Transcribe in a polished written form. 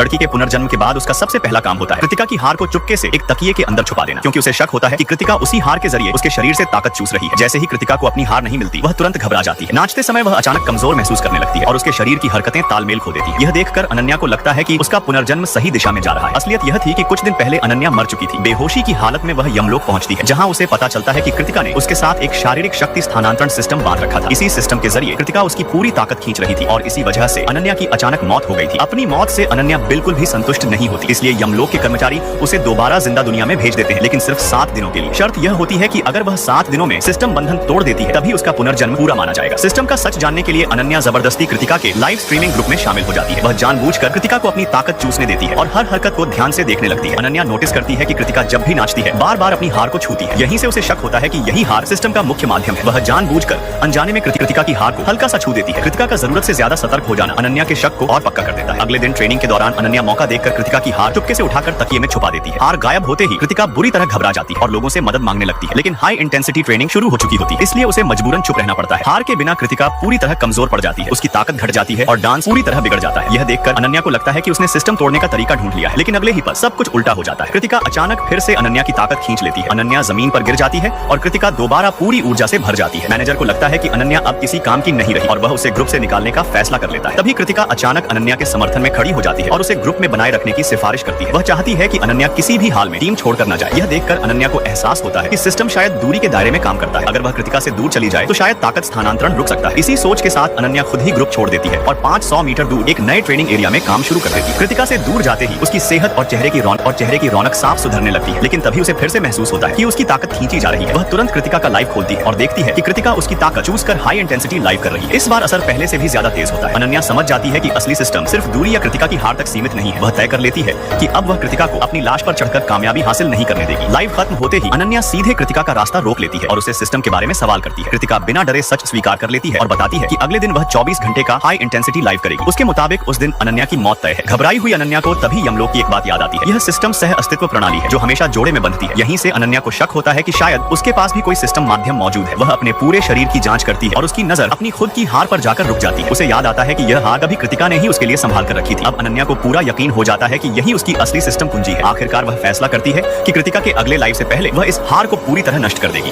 लड़की के पुनर्जन्म के बाद उसका सबसे पहला काम होता है कृतिका की हार को चुपके से एक तकिए के अंदर छुपा देना, क्योंकि उसे शक होता है कि कृतिका उसी हार के जरिए उसके शरीर से ताकत चूस रही है। जैसे ही कृतिका को अपनी हार नहीं मिलती, वह तुरंत घबरा जाती है। नाचते समय वह अचानक कमजोर महसूस करने लगती है और उसके शरीर की हरकतें तालमेल खो देती है। यह देखकर अनन्या को लगता है कि उसका पुनर्जन्म सही दिशा में जा रहा है। असलियत यह थी कि कुछ दिन पहले अनन्या मर चुकी थी। बेहोशी की हालत में वह यमलोक पहुंचती है, जहां उसे पता चलता है कि कृतिका ने उसके साथ एक शारीरिक शक्ति स्थानांतरण सिस्टम बांध रखा था। इसी सिस्टम के जरिए कृतिका उसकी पूरी ताकत खींच रही थी और इसी वजह से अनन्या की अचानक मौत हो गई थी। अपनी मौत से अनन्या बिल्कुल भी संतुष्ट नहीं होती, इसलिए यमलोक के कर्मचारी उसे दोबारा जिंदा दुनिया में भेज देते हैं, लेकिन सिर्फ 7 दिनों के लिए। शर्त यह होती है कि अगर वह 7 दिनों में सिस्टम बंधन तोड़ देती है, तभी उसका पुनर्जन्म पूरा माना जाएगा। सिस्टम का सच जानने के लिए अनन्या जबरदस्ती कृतिका के लाइव स्ट्रीमिंग ग्रुप में शामिल हो जाती है। वह जानबूझकर कृतिका को अपनी ताकत चूसने देती है और हर हरकत को ध्यान से देखने लगती है। अनन्या नोटिस करती है कि कृतिका जब भी नाचती है, बार बार अपनी हार को छूती है। यहीं से उसे शक होता है कि यही हार सिस्टम का मुख्य माध्यम है। वह जानबूझकर अनजाने में कृतिका की हार को हल्का सा छू देती है। कृतिका का जरूरत से ज्यादा सतर्क हो जाना अनन्या के शक को और पक्का कर देता है। अगले दिन ट्रेनिंग के दौरान अनन्या मौका देखकर कृतिका की हार चुपके से उठाकर तकिए में छुपा देती है। हार गायब होते ही कृतिका बुरी तरह घबरा जाती है और लोगों से मदद मांगने लगती है, लेकिन हाई इंटेंसिटी ट्रेनिंग शुरू हो चुकी होती है, इसलिए उसे मजबूरन चुप रहना पड़ता है। हार के बिना कृतिका पूरी तरह कमजोर पड़ जाती है, उसकी ताकत घट जाती है और डांस पूरी तरह बिगड़ जाता है। यह देखकर अनन्या को लगता है कि उसने सिस्टम तोड़ने का तरीका ढूंढ लिया है, लेकिन अगले ही पल सब कुछ उल्टा हो जाता है। कृतिका अचानक फिर से अनन्या की ताकत खींच लेती है। अनन्या जमीन पर गिर जाती है और कृतिका दोबारा पूरी ऊर्जा से भर जाती है। मैनेजर को लगता है कि अनन्या अब किसी काम की नहीं रही और वह उसे ग्रुप से निकालने का फैसला कर लेता है। तभी कृतिका अचानक अनन्या के समर्थन में खड़ी हो जाती है और उसे ग्रुप में बनाए रखने की सिफारिश करती है। वह चाहती है कि अनन्या किसी भी हाल में टीम छोड़कर न जाए। यह देखकर अनन्या को एहसास होता है कि सिस्टम शायद दूरी के दायरे में काम करता है। अगर वह कृतिका से दूर चली जाए तो शायद ताकत स्थानांतरण रुक सकता है। इसी सोच के साथ अनन्या खुद ही ग्रुप छोड़ देती है और 500 मीटर दूर एक नए ट्रेनिंग एरिया में काम शुरू कर देती है। कृतिका से दूर जाते ही उसकी सेहत और चेहरे की रौनक साफ सुधरने लगती है, लेकिन तभी उसे फिर से महसूस होता है कि उसकी ताकत खींची जा रही है। वह तुरंत कृतिका का लाइव खोलती है और देखती है कि कृतिका उसकी ताकत चूस कर हाई इंटेंसिटी लाइव कर रही है। इस बार असर पहले से भी ज्यादा तेज होता है। अनन्या समझ जाती है कि असली सिस्टम सिर्फ दूरी या कृतिका की हार तक सीमित नहीं है। वह तय कर लेती है कि अब वह कृतिका को अपनी लाश पर चढ़कर कामयाबी हासिल नहीं करने देगी। लाइव खत्म होते ही अनन्या सीधे कृतिका का रास्ता रोक लेती है और उसे सिस्टम के बारे में सवाल करती है। कृतिका बिना डरे सच स्वीकार कर लेती है और बताती है कि अगले दिन वह 24 घंटे का हाई इंटेंसिटी लाइव करेगी। उसके मुताबिक उस दिन अनन्या की मौत तय है। घबराई हुई अनन्या को तभी यमलोक की एक बात याद आती है। यह सिस्टम सह अस्तित्व प्रणाली है जो हमेशा जोड़े में बंधती है। यहीं से अनन्या को शक होता है कि शायद उसके पास भी कोई सिस्टम माध्यम मौजूद है। वह अपने पूरे शरीर की जांच करती है और उसकी नजर अपनी खुद की हार पर जाकर रुक जाती है। उसे याद आता है कि यह हार कभी कृतिका ने ही उसके लिए संभाल कर रखी थी। अब अनन्या को पूरा यकीन हो जाता है कि यही उसकी असली सिस्टम कुंजी है। आखिरकार वह फैसला करती है कि कृतिका के अगले लाइव से पहले वह इस हार को पूरी तरह नष्ट कर देगी।